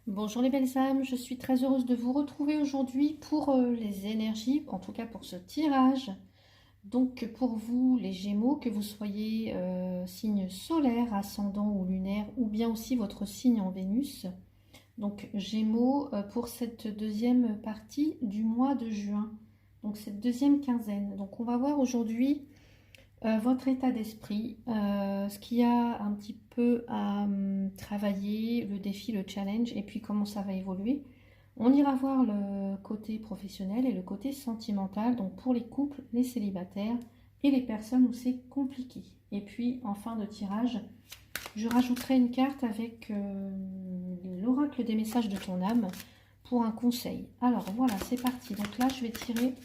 Bonjour les belles âmes, je suis très heureuse de vous retrouver aujourd'hui pour les énergies, en tout cas pour ce tirage. Donc pour vous les Gémeaux, que vous soyez signe solaire, ascendant ou lunaire, ou bien aussi votre signe en Vénus. Donc Gémeaux pour cette deuxième partie du mois de juin, donc cette deuxième quinzaine. Donc on va voir aujourd'hui votre état d'esprit, ce qu'il y a un petit peu à travailler, le défi, le challenge, et puis comment ça va évoluer. On ira voir le côté professionnel et le côté sentimental, donc pour les couples, les célibataires et les personnes où c'est compliqué. Et puis en fin de tirage, je rajouterai une carte avec l'oracle des messages de ton âme pour un conseil. Alors voilà, c'est parti. Donc là, je vais tirer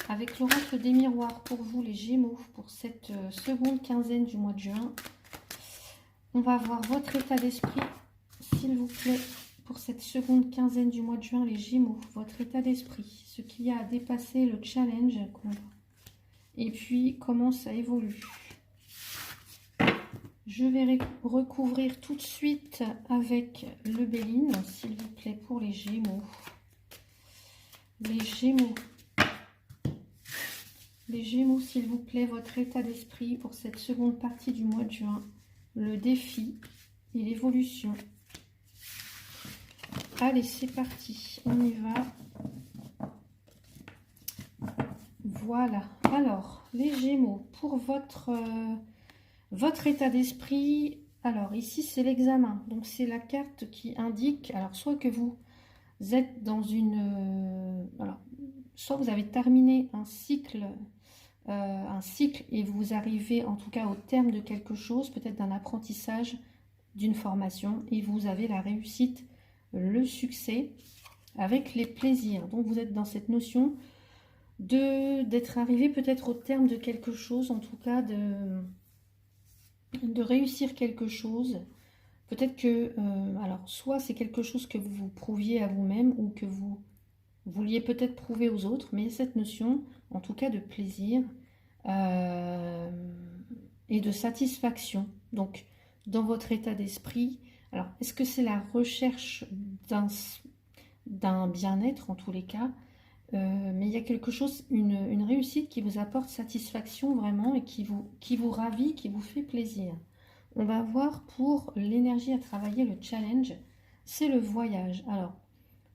avec l'oracle des miroirs pour vous les Gémeaux pour cette seconde quinzaine du mois de juin. On va voir votre état d'esprit, s'il vous plaît, pour cette seconde quinzaine du mois de juin, les Gémeaux. Votre état d'esprit, ce qu'il y a à dépasser, le challenge, et puis comment ça évolue. Je vais recouvrir tout de suite avec le Béline, s'il vous plaît, pour les Gémeaux. Les Gémeaux. Les Gémeaux, s'il vous plaît, votre état d'esprit pour cette seconde partie du mois de juin. Le défi et l'évolution. Allez, c'est parti. On y va. Voilà. Alors, les Gémeaux, pour votre état d'esprit. Alors, ici, c'est l'examen. Donc, c'est la carte qui indique, alors, soit que vous êtes dans une... alors, soit vous avez terminé un cycle et vous arrivez en tout cas au terme de quelque chose, peut-être d'un apprentissage, d'une formation, et vous avez la réussite, le succès avec les plaisirs. Donc vous êtes dans cette notion d'être arrivé peut-être au terme de quelque chose, en tout cas de réussir quelque chose. Peut-être que, alors soit c'est quelque chose que vous vous prouviez à vous-même ou que vous vouliez peut-être prouver aux autres, mais cette notion en tout cas de plaisir, et de satisfaction. Donc, dans votre état d'esprit, alors, est-ce que c'est la recherche d'un bien-être en tous les cas, mais il y a quelque chose, une réussite qui vous apporte satisfaction vraiment et qui vous ravit, qui vous fait plaisir. On va voir pour l'énergie à travailler, le challenge, c'est le voyage. Alors,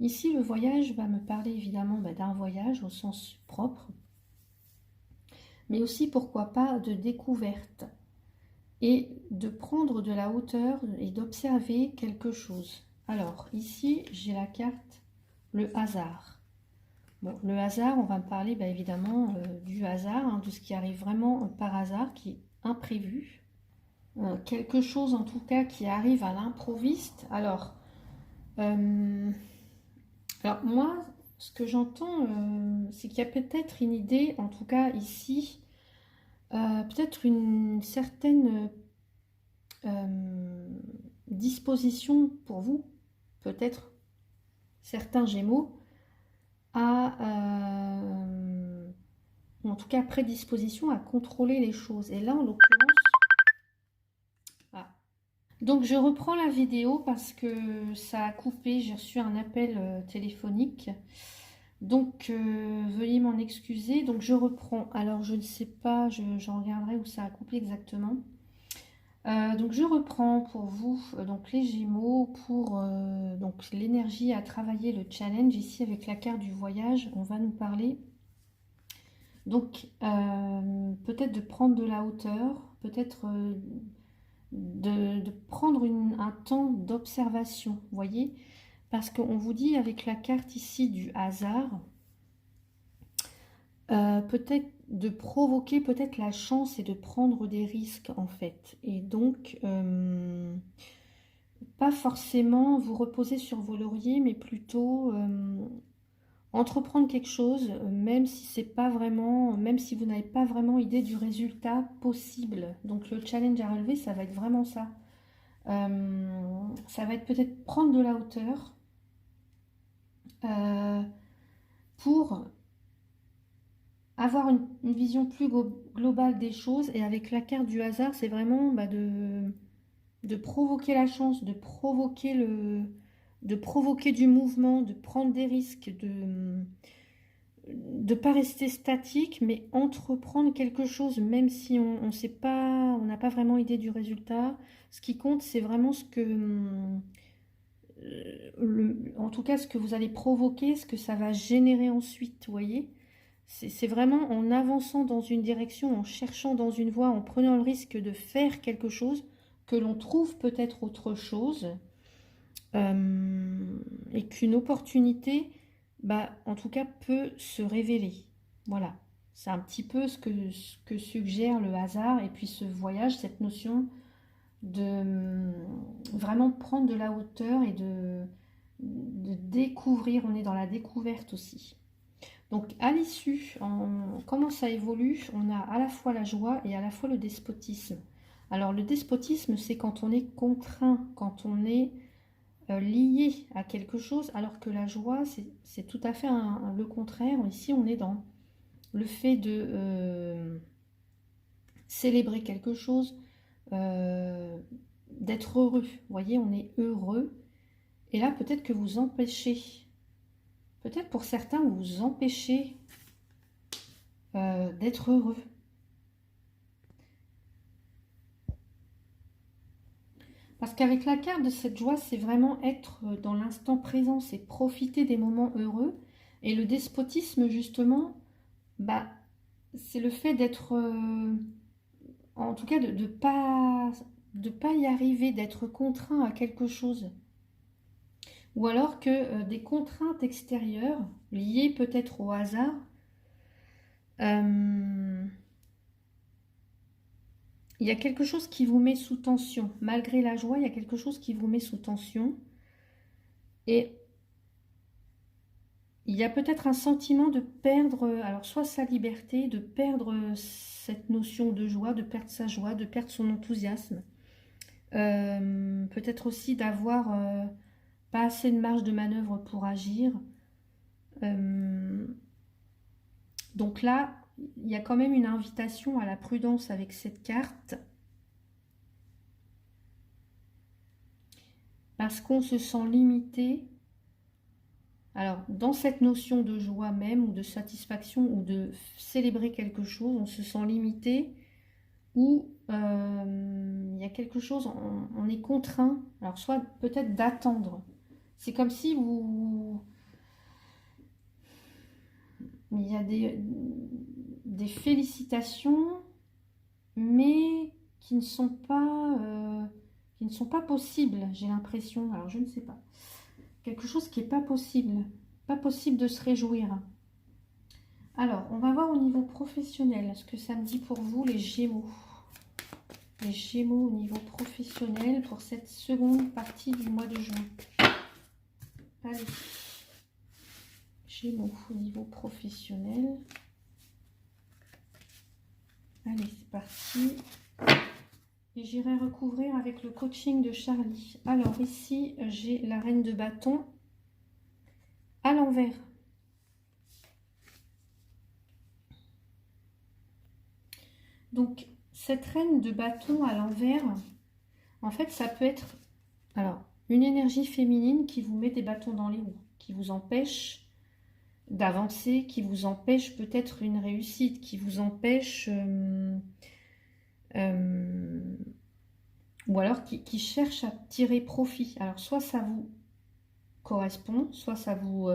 ici, le voyage va me parler évidemment d'un voyage au sens propre, mais aussi, pourquoi pas, de découverte et de prendre de la hauteur et d'observer quelque chose. Alors, ici, j'ai la carte, le hasard. Bon, le hasard, on va me parler évidemment du hasard, de ce qui arrive vraiment par hasard, qui est imprévu. Quelque chose, en tout cas, qui arrive à l'improviste. Alors moi, ce que j'entends, c'est qu'il y a peut-être une idée, en tout cas ici, peut-être une certaine disposition pour vous, peut-être certains Gémeaux, ou en tout cas prédisposition à contrôler les choses. Et là, en l'occurrence, donc je reprends la vidéo parce que ça a coupé, j'ai reçu un appel téléphonique. Donc, veuillez m'en excuser. Donc, je reprends. Alors, je ne sais pas, j'en regarderai où ça a coupé exactement. Donc, je reprends pour vous, donc les Gémeaux, pour donc l'énergie à travailler, le challenge. Ici, avec la carte du voyage, on va nous parler. Donc, peut-être de prendre de la hauteur, peut-être de prendre un temps d'observation, vous voyez ? Parce qu'on vous dit avec la carte ici du hasard, peut-être de provoquer peut-être la chance et de prendre des risques en fait. Et donc, pas forcément vous reposer sur vos lauriers, mais plutôt entreprendre quelque chose, même si c'est pas vraiment, même si vous n'avez pas vraiment idée du résultat possible. Donc le challenge à relever, ça va être vraiment ça. Ça va être peut-être prendre de la hauteur pour avoir une vision plus globale des choses. Et avec la carte du hasard, c'est vraiment de provoquer la chance, de provoquer du mouvement, de prendre des risques, de ne pas rester statique, mais entreprendre quelque chose, même si on sait pas, on n'a pas vraiment idée du résultat. Ce qui compte, c'est vraiment ce que, en tout cas, ce que vous allez provoquer, ce que ça va générer ensuite, vous voyez. C'est vraiment en avançant dans une direction, en cherchant dans une voie, en prenant le risque de faire quelque chose, que l'on trouve peut-être autre chose, et qu'une opportunité, bah, en tout cas, peut se révéler. Voilà, c'est un petit peu ce que suggère le hasard, et puis ce voyage, cette notion de vraiment prendre de la hauteur et de découvrir, on est dans la découverte aussi. Donc à l'issue, comment ça évolue, on a à la fois la joie et à la fois le despotisme. Alors le despotisme, c'est quand on est contraint, quand on est lié à quelque chose, alors que la joie, c'est tout à fait le contraire. Ici, on est dans le fait de célébrer quelque chose, d'être heureux. Vous voyez, on est heureux. Et là, peut-être que vous empêchez, peut-être pour certains, vous empêchez d'être heureux. Parce qu'avec la carte de cette joie, c'est vraiment être dans l'instant présent, c'est profiter des moments heureux. Et le despotisme, justement, bah, c'est le fait d'être, en tout cas, de ne pas y arriver, d'être contraint à quelque chose. Ou alors que des contraintes extérieures, liées peut-être au hasard, il y a quelque chose qui vous met sous tension. Malgré la joie, il y a quelque chose qui vous met sous tension. Et il y a peut-être un sentiment de perdre, alors soit sa liberté, de perdre cette notion de joie, de perdre sa joie, de perdre son enthousiasme. Peut-être aussi d'avoir pas assez de marge de manœuvre pour agir. Donc là, il y a quand même une invitation à la prudence avec cette carte. Parce qu'on se sent limité. Alors, dans cette notion de joie même, ou de satisfaction, ou de célébrer quelque chose, on se sent limité, ou il y a quelque chose, on est contraint, alors soit peut-être d'attendre. C'est comme si vous... Il y a des félicitations, mais qui ne sont pas possibles, j'ai l'impression. Alors, je ne sais pas. Quelque chose qui n'est pas possible. Pas possible de se réjouir. Alors, on va voir au niveau professionnel ce que ça me dit pour vous, les Gémeaux. Les Gémeaux au niveau professionnel pour cette seconde partie du mois de juin. Allez. Gémeaux au niveau professionnel. Allez, c'est parti. Et j'irai recouvrir avec le coaching de Charlie. Alors ici, j'ai la reine de bâton à l'envers. Donc, cette reine de bâton à l'envers, en fait, ça peut être alors une énergie féminine qui vous met des bâtons dans les roues, qui vous empêche d'avancer, qui vous empêche peut-être une réussite, qui vous empêche... ou alors qui cherche à tirer profit. Alors soit ça vous correspond, soit ça vous,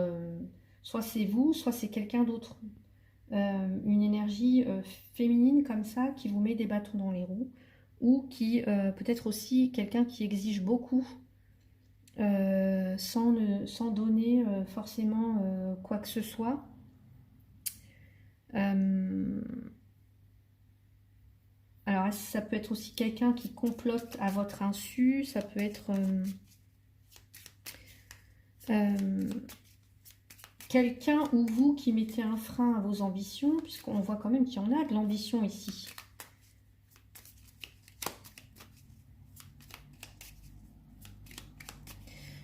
soit c'est vous, soit c'est quelqu'un d'autre. Une énergie féminine comme ça qui vous met des bâtons dans les roues, ou qui peut-être aussi quelqu'un qui exige beaucoup sans donner forcément quoi que ce soit. Alors, ça peut être aussi quelqu'un qui complote à votre insu, ça peut être quelqu'un ou vous qui mettez un frein à vos ambitions, puisqu'on voit quand même qu'il y en a de l'ambition ici.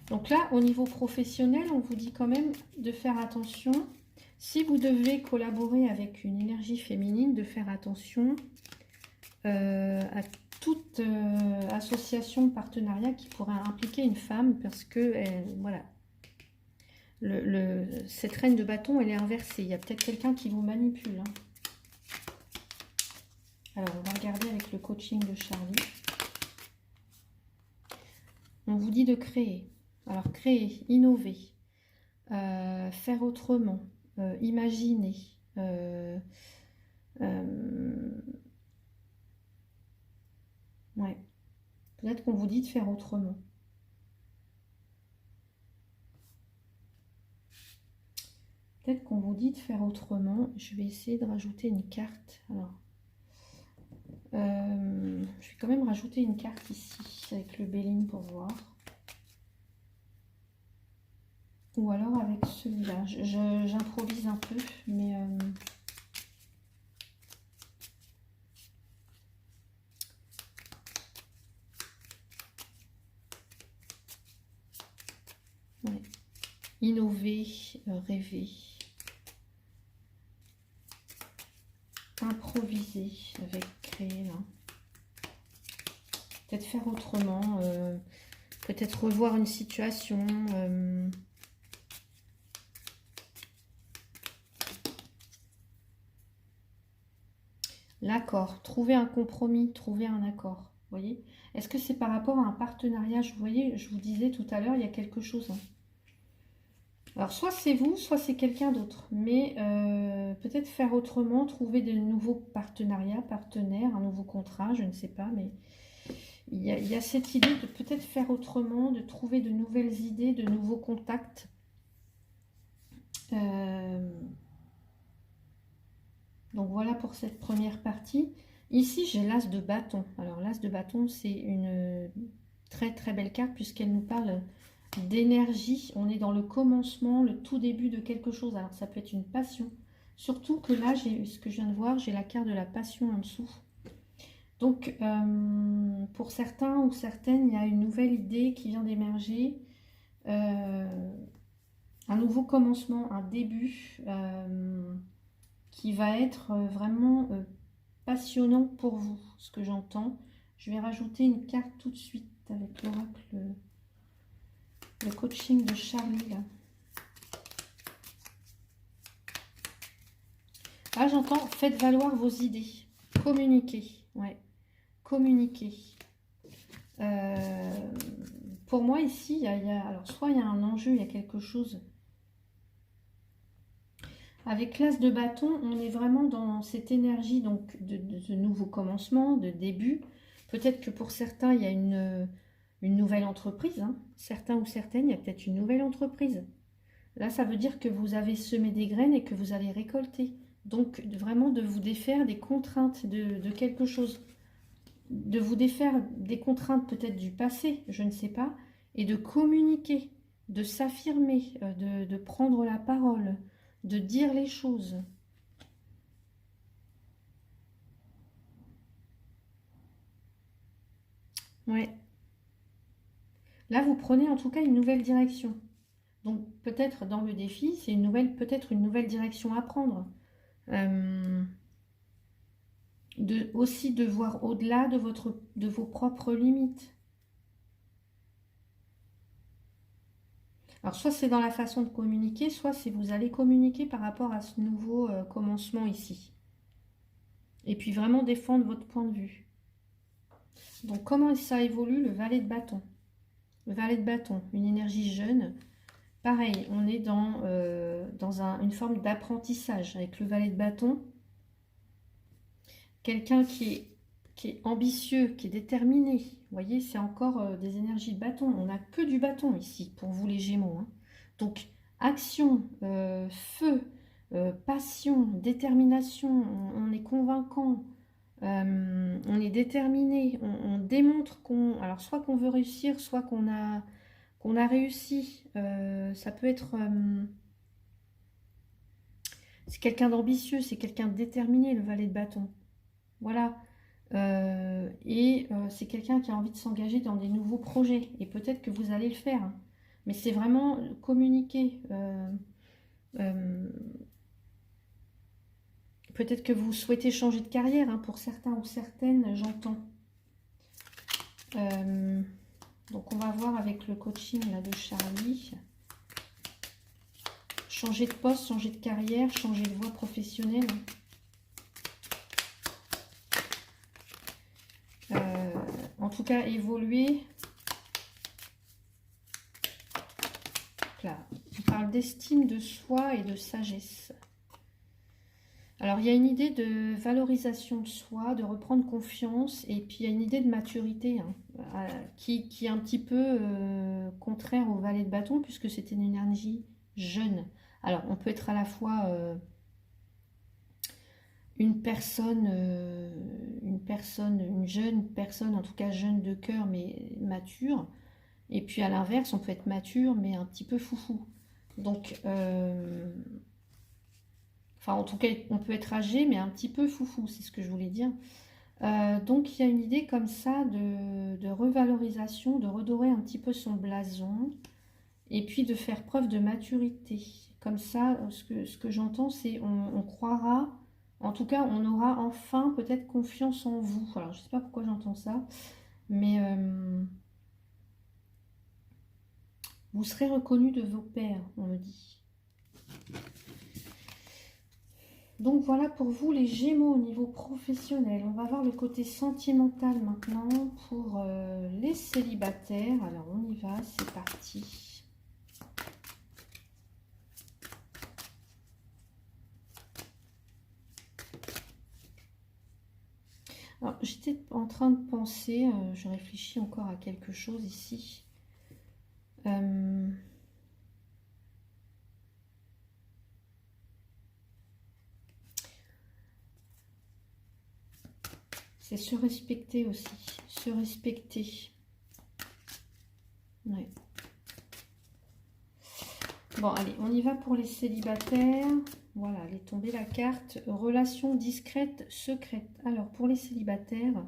Donc là, au niveau professionnel, on vous dit quand même de faire attention. Si vous devez collaborer avec une énergie féminine, de faire attention à toute association, partenariat qui pourrait impliquer une femme, parce que, voilà, cette reine de bâton, elle est inversée. Il y a peut-être quelqu'un qui vous manipule. Hein. Alors, on va regarder avec le coaching de Charlie. On vous dit de créer. Alors, créer, innover, faire autrement, imaginer. Ouais. Peut-être qu'on vous dit de faire autrement. Peut-être qu'on vous dit de faire autrement. Je vais essayer de rajouter une carte. Alors, je vais quand même rajouter une carte ici avec le Béline pour voir. Ou alors avec celui-là. J'improvise un peu, mais... ouais. Innover, rêver. Improviser avec créer, là. Peut-être faire autrement. Peut-être revoir une situation. L'accord, trouver un compromis, trouver un accord, vous voyez. Est-ce que c'est par rapport à un partenariat? Vous voyez, je vous disais tout à l'heure, il y a quelque chose. Hein. Alors, soit c'est vous, soit c'est quelqu'un d'autre. Mais peut-être faire autrement, trouver de nouveaux partenariats, partenaires, un nouveau contrat, je ne sais pas. Mais il y a cette idée de peut-être faire autrement, de trouver de nouvelles idées, de nouveaux contacts. Donc voilà pour cette première partie. Ici, j'ai l'as de bâton. Alors l'as de bâton, c'est une très très belle carte puisqu'elle nous parle d'énergie. On est dans le commencement, le tout début de quelque chose. Alors ça peut être une passion. Surtout que là, ce que je viens de voir, j'ai la carte de la passion en dessous. Donc pour certains ou certaines, il y a une nouvelle idée qui vient d'émerger. Un nouveau commencement, un début qui va être vraiment passionnant pour vous, ce que j'entends. Je vais rajouter une carte tout de suite avec l'oracle, le coaching de Charlie. Là, ah, j'entends, faites valoir vos idées, communiquez, ouais, communiquez. Pour moi ici, alors soit il y a un enjeu, il y a quelque chose. Avec l'as de bâton, on est vraiment dans cette énergie donc de nouveau commencement, de début. Peut-être que pour certains, il y a une nouvelle entreprise. Hein. Certains ou certaines, il y a peut-être une nouvelle entreprise. Là, ça veut dire que vous avez semé des graines et que vous allez récolter. Donc, vraiment de vous défaire des contraintes de quelque chose. De vous défaire des contraintes peut-être du passé, je ne sais pas. Et de communiquer, de s'affirmer, de prendre la parole, de dire les choses. Ouais. Là, vous prenez en tout cas une nouvelle direction. Donc, peut-être dans le défi, c'est peut-être une nouvelle direction à prendre. Aussi de voir au-delà de vos propres limites. Alors, soit c'est dans la façon de communiquer, soit c'est vous allez communiquer par rapport à ce nouveau commencement ici. Et puis vraiment défendre votre point de vue. Donc, comment ça évolue le valet de bâton? Le valet de bâton, une énergie jeune. Pareil, on est dans une forme d'apprentissage avec le valet de bâton. Quelqu'un qui est ambitieux, qui est déterminé. Vous voyez, c'est encore des énergies de bâton. On n'a que du bâton ici, pour vous les Gémeaux. Hein. Donc, action, feu, passion, détermination, on est convaincant, on est déterminé, on démontre qu'on... Alors, soit qu'on veut réussir, soit qu'on a réussi. Ça peut être... c'est quelqu'un d'ambitieux, c'est quelqu'un de déterminé, le valet de bâton. Voilà. C'est quelqu'un qui a envie de s'engager dans des nouveaux projets. Et peut-être que vous allez le faire. Hein. Mais c'est vraiment communiquer. Peut-être que vous souhaitez changer de carrière. Hein, pour certains ou certaines, j'entends. Donc on va voir avec le coaching là, de Charlie. Changer de poste, changer de carrière, changer de voie professionnelle. En tout cas, évoluer. Là, on parle d'estime de soi et de sagesse. Alors, il y a une idée de valorisation de soi, de reprendre confiance, et puis il y a une idée de maturité hein, qui est un petit peu contraire au valet de bâton, puisque c'était une énergie jeune. Alors, on peut être à la fois une jeune personne, en tout cas jeune de cœur, mais mature. Et puis à l'inverse, on peut être mature, mais un petit peu foufou. Donc, enfin, en tout cas, on peut être âgé, mais un petit peu foufou, c'est ce que je voulais dire. Donc, il y a une idée comme ça de revalorisation, de redorer un petit peu son blason, et puis de faire preuve de maturité. Comme ça, ce que j'entends, c'est on croira, en tout cas, on aura enfin peut-être confiance en vous. Alors, je ne sais pas pourquoi j'entends ça, mais vous serez reconnu de vos pairs, on me dit. Donc voilà pour vous les Gémeaux au niveau professionnel. On va voir le côté sentimental maintenant pour les célibataires. Alors on y va, c'est parti. Alors j'étais en train de penser, je réfléchis encore à quelque chose ici. C'est se respecter aussi, se respecter. Ouais. Bon, allez, on y va pour les célibataires. Voilà, elle est tombée la carte. Relation discrète, secrète. Alors, pour les célibataires,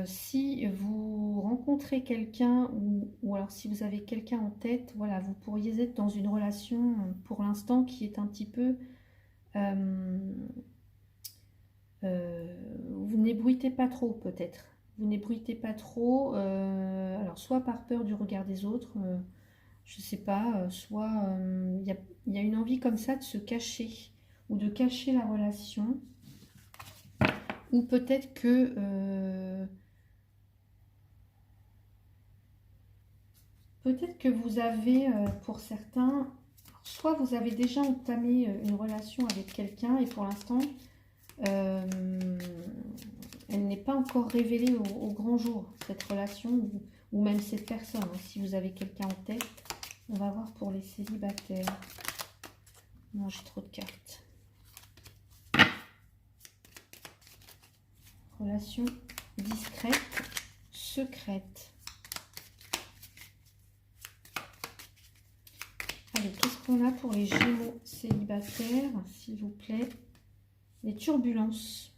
si vous rencontrez quelqu'un ou alors si vous avez quelqu'un en tête, voilà, vous pourriez être dans une relation pour l'instant qui est un petit peu... vous n'ébruitez pas trop peut-être. Vous n'ébruitez pas trop, alors soit par peur du regard des autres, je sais pas, soit il y a une envie comme ça de se cacher ou de cacher la relation, ou peut-être que vous avez, pour certains, soit vous avez déjà entamé une relation avec quelqu'un et pour l'instant, elle n'est pas encore révélée au grand jour, cette relation, ou même cette personne. Si vous avez quelqu'un en tête, on va voir pour les célibataires. Non, j'ai trop de cartes. Relation discrète, secrète. Allez, qu'est-ce qu'on a pour les Gémeaux célibataires, s'il vous plaît? Les turbulences.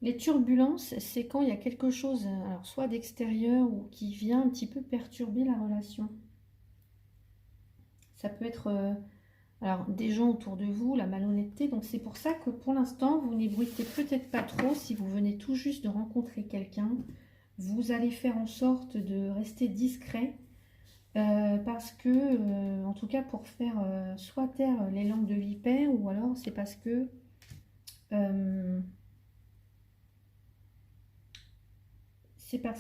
Les turbulences, c'est quand il y a quelque chose, alors soit d'extérieur ou qui vient un petit peu perturber la relation. Ça peut être alors des gens autour de vous, la malhonnêteté. Donc c'est pour ça que pour l'instant, vous n'ébruitez peut-être pas trop. Si vous venez tout juste de rencontrer quelqu'un, vous allez faire en sorte de rester discret. Parce que, en tout cas, pour faire soit taire les langues de vipère, ou alors c'est parce que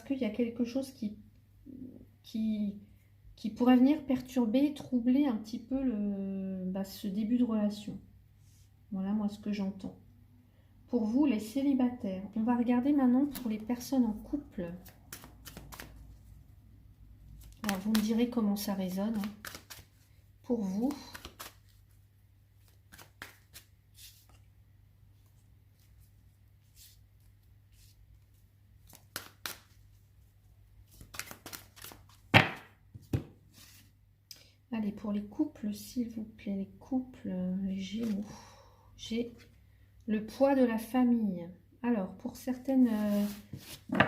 qu'il y a quelque chose qui pourrait venir perturber, troubler un petit peu ce début de relation. Voilà, moi, ce que j'entends. Pour vous, les célibataires, on va regarder maintenant pour les personnes en couple. Alors, vous me direz comment ça résonne. Hein. Pour vous. Allez, pour les couples, s'il vous plaît, les couples, les Gémeaux. J'ai le poids de la famille. Alors, pour certaines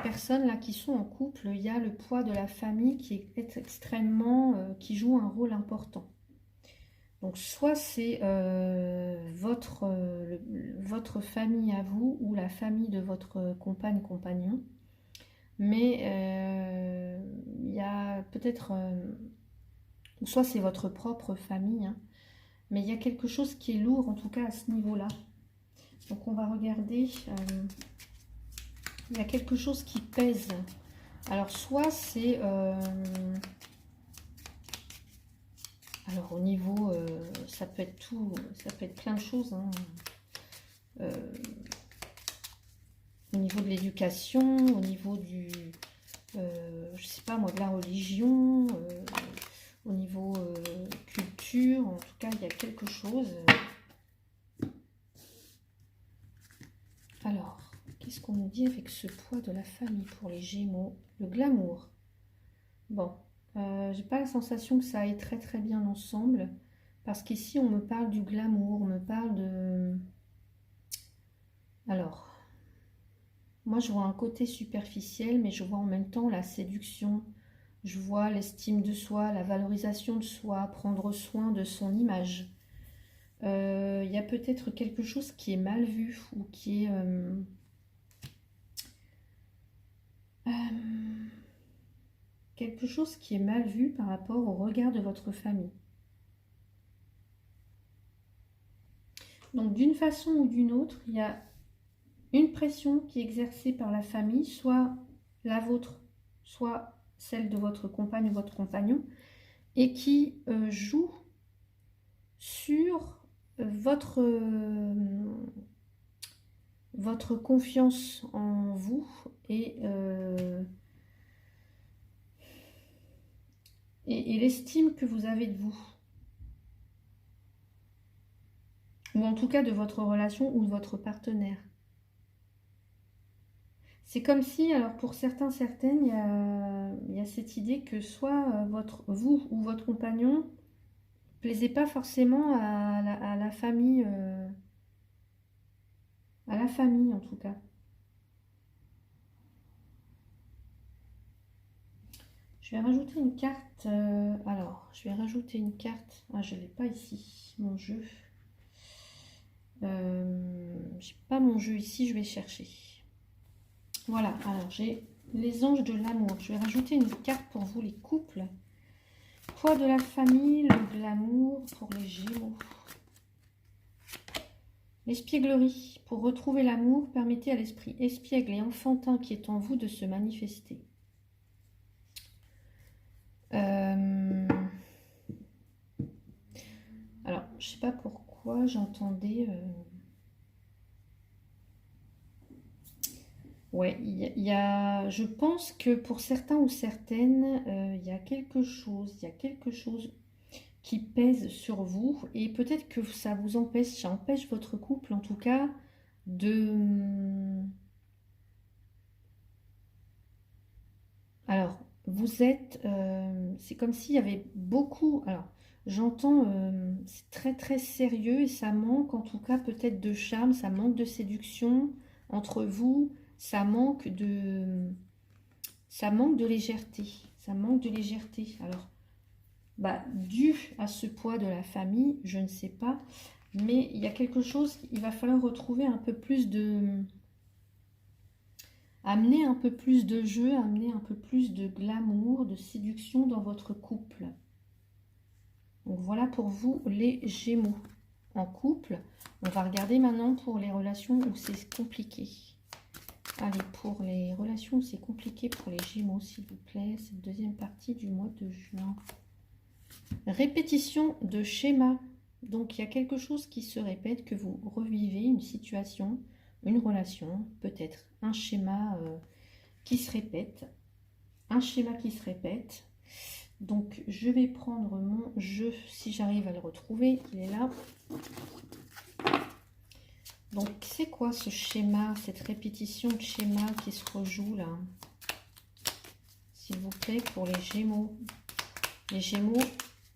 personnes là qui sont en couple, il y a le poids de la famille qui est extrêmement, qui joue un rôle important. Donc, soit c'est votre famille à vous ou la famille de votre compagne, compagnon. Mais il y a peut-être... soit c'est votre propre famille, hein, mais il y a quelque chose qui est lourd, en tout cas à ce niveau-là. Donc, on va regarder... il y a quelque chose qui pèse. Alors, soit c'est... alors, au niveau... ça peut être tout... Ça peut être plein de choses. Hein. Au niveau de l'éducation, au niveau du... je sais pas moi, de la religion, au niveau culture. En tout cas, il y a quelque chose. Alors... Qu'est-ce qu'on nous dit avec ce poids de la famille pour les Gémeaux? Le glamour. Bon, j'ai pas la sensation que ça aille très très bien ensemble. Parce qu'ici, on me parle du glamour, on me parle de... Alors, moi je vois un côté superficiel, mais je vois en même temps la séduction. Je vois l'estime de soi, la valorisation de soi, prendre soin de son image. Il y a peut-être quelque chose qui est mal vu ou qui est... quelque chose qui est mal vu par rapport au regard de votre famille. Donc d'une façon ou d'une autre, il y a une pression qui est exercée par la famille, soit la vôtre, soit celle de votre compagne ou votre compagnon, et qui joue sur votre confiance en vous et l'estime que vous avez de vous. Ou en tout cas de votre relation ou de votre partenaire. C'est comme si, alors pour certains, certaines, il y a cette idée que soit vous ou votre compagnon ne plaisait pas forcément à la famille, en tout cas. Je vais rajouter une carte. Alors, je vais rajouter une carte. Ah, je ne l'ai pas ici, mon jeu. J'ai pas mon jeu ici, je vais chercher. Voilà, alors j'ai les anges de l'amour. Je vais rajouter une carte pour vous, les couples. Poids de la famille, le glamour pour les Gémeaux. L'espièglerie. Pour retrouver l'amour, permettez à l'esprit espiègle et enfantin qui est en vous de se manifester. Alors, je sais pas pourquoi j'entendais... Ouais, je pense que pour certains ou certaines, il y a quelque chose qui pèse sur vous et peut-être que ça vous empêche, ça empêche votre couple en tout cas de... Alors, vous êtes... c'est comme s'il y avait beaucoup... Alors, j'entends, c'est très très sérieux et ça manque en tout cas peut-être de charme, ça manque de séduction entre vous, ça manque de légèreté. Ça manque de légèreté. Alors, dû à ce poids de la famille, je ne sais pas, mais il y a quelque chose, il va falloir retrouver un peu plus de... Amener un peu plus de jeu, amener un peu plus de glamour, de séduction dans votre couple. Donc voilà pour vous les Gémeaux en couple. On va regarder maintenant pour les relations où c'est compliqué. Allez, pour les relations où c'est compliqué pour les Gémeaux, s'il vous plaît, cette deuxième partie du mois de juin. Répétition de schéma. Donc il y a quelque chose qui se répète, que vous revivez, une situation, une relation, peut-être un schéma qui se répète. Un schéma qui se répète. Donc je vais prendre mon jeu, si j'arrive à le retrouver, il est là. Donc c'est quoi ce schéma, cette répétition de schéma qui se rejoue là? S'il vous plaît, pour les Gémeaux. Les Gémeaux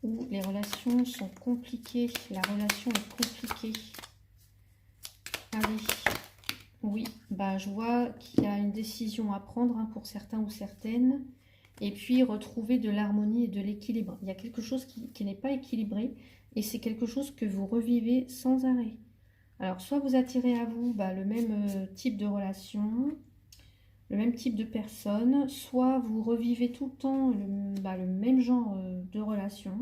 où les relations sont compliquées, la relation est compliquée. Allez, oui, je vois qu'il y a une décision à prendre pour certains ou certaines. et puis retrouver de l'harmonie et de l'équilibre. Il y a quelque chose qui n'est pas équilibré et c'est quelque chose que vous revivez sans arrêt. Alors, soit vous attirez à vous le même type de relation, le même type de personne, soit vous revivez tout le temps le même genre de relation.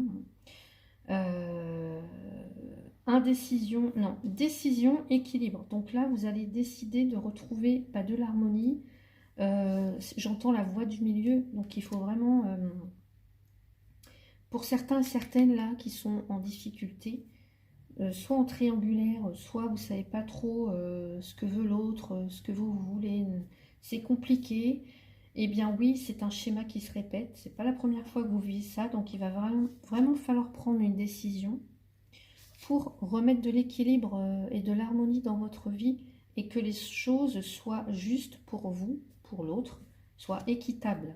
Indécision, non, décision, équilibre. Donc là, vous allez décider de retrouver de l'harmonie. J'entends la voix du milieu, donc il faut vraiment, pour certains et certaines là qui sont en difficulté, soit en triangulaire, soit vous savez pas trop ce que veut l'autre, ce que vous voulez, c'est compliqué. Eh bien oui, c'est un schéma qui se répète, c'est pas la première fois que vous vivez ça, donc il va vraiment falloir prendre une décision pour remettre de l'équilibre et de l'harmonie dans votre vie et que les choses soient justes pour vous, pour l'autre, soient équitables.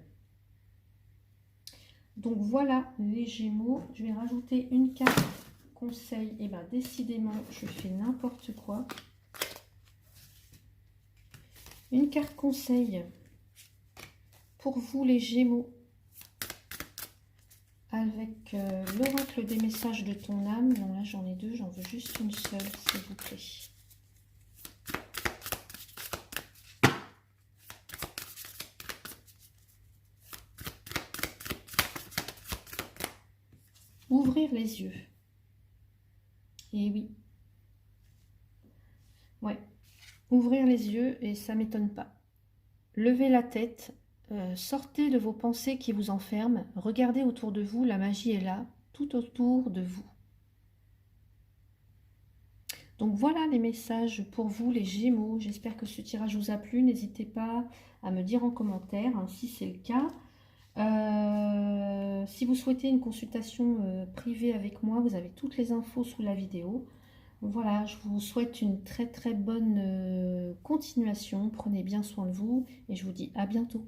Donc voilà les Gémeaux, je vais rajouter une carte conseil. Et bien décidément, je fais n'importe quoi. Une carte conseil pour vous les Gémeaux avec l'oracle des messages de ton âme. Non, là j'en ai deux, j'en veux juste une seule, s'il vous plaît. Ouvrir les yeux. Et oui. Ouais. Ouvrir les yeux et ça m'étonne pas. Levez la tête, sortez de vos pensées qui vous enferment, regardez autour de vous, la magie est là, tout autour de vous. Donc voilà les messages pour vous les Gémeaux, j'espère que ce tirage vous a plu, n'hésitez pas à me dire en commentaire si c'est le cas. Si vous souhaitez une consultation privée avec moi, vous avez toutes les infos sous la vidéo. Voilà, je vous souhaite une très très bonne continuation. Prenez bien soin de vous et je vous dis à bientôt.